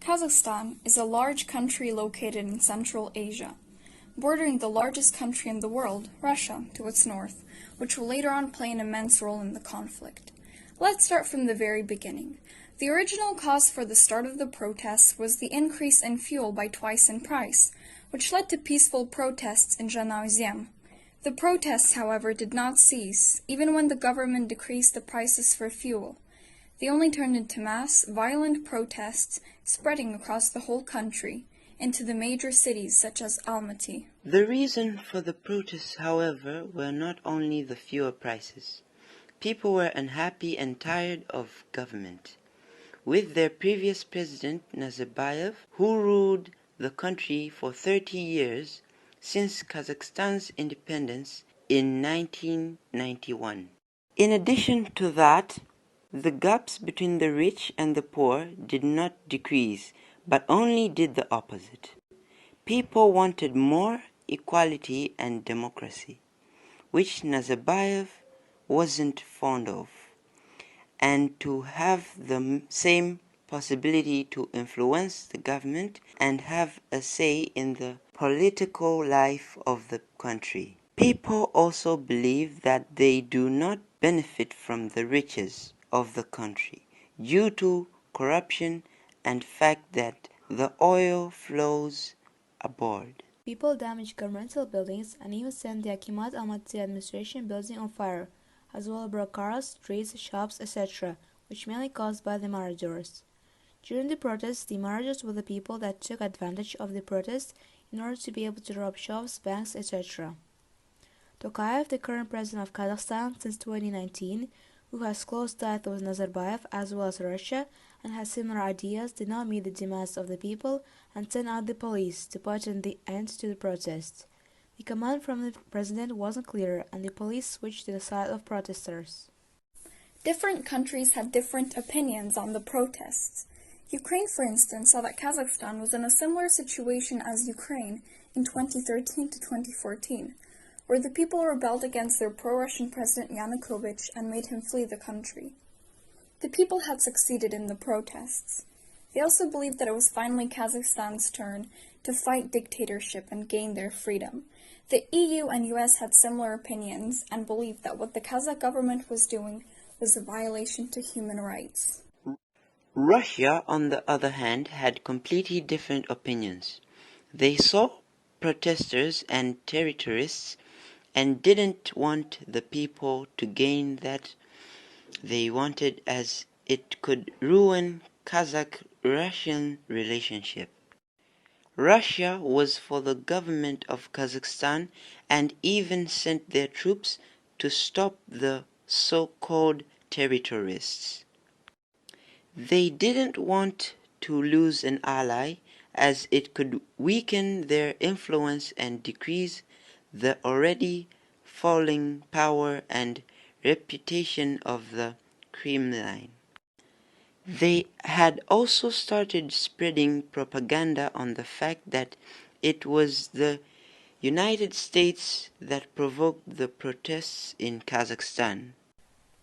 Kazakhstan is a large country located in Central Asia, bordering the largest country in the world, Russia, to its north, which will later on play an immense role in the conflict. Let's start from the very beginning. The original cause for the start of the protests was the increase in fuel by twice in price, which led to peaceful protests in Zhanaozyem. The protests, however, did not cease, even when the government decreased the prices for fuel. They only turned into mass, violent protests spreading across the whole country, into the major cities such as Almaty. The reason for the protests, however, were not only the fuel prices. People were unhappy and tired of government. With their previous president, Nazarbayev, who ruled the country for 30 years since Kazakhstan's independence in 1991. In addition to that, the gaps between the rich and the poor did not decrease, but only did the opposite. People wanted more equality and democracy, which Nazarbayev wasn't fond of, and to have the same possibility to influence the government and have a say in the political life of the country. People also believe that they do not benefit from the riches of the country due to corruption and fact that the oil flows abroad. People damaged governmental buildings and even set the Akimat Almaty administration building on fire, as well as broke cars, streets, shops, etc., which mainly caused by the marauders. During the protests, the marauders were the people that took advantage of the protest in order to be able to rob shops, banks, etc. Tokayev, the current president of Kazakhstan since 2019, who has close ties with Nazarbayev as well as Russia and has similar ideas, did not meet the demands of the people and sent out the police to put an end to the protests. The command from the president wasn't clear and the police switched to the side of protesters. Different countries had different opinions on the protests. Ukraine, for instance, saw that Kazakhstan was in a similar situation as Ukraine in 2013 to 2014, where the people rebelled against their pro-Russian president Yanukovych and made him flee the country. The people had succeeded in the protests. They also believed that it was finally Kazakhstan's turn to fight dictatorship and gain their freedom. The EU and US had similar opinions and believed that what the Kazakh government was doing was a violation to human rights. Russia, on the other hand, had completely different opinions. They saw protesters and terrorists and didn't want the people to gain that they wanted, as it could ruin Kazakh-Russian relationship. Russia was for the government of Kazakhstan and even sent their troops to stop the so-called terrorists. They didn't want to lose an ally, as it could weaken their influence and decrease the already falling power and reputation of the Kremlin. They had also started spreading propaganda on the fact that it was the United States that provoked the protests in Kazakhstan.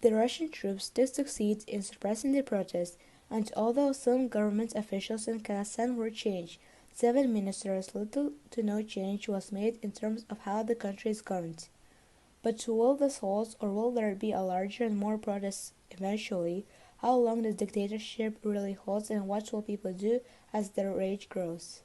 The Russian troops did succeed in suppressing the protests, and although some government officials in Kazakhstan were changed, 7 ministers, little to no change was made in terms of how the country is governed. But will this hold, or will there be a larger and more protests eventually? How long the dictatorship really holds, and what will people do as their rage grows?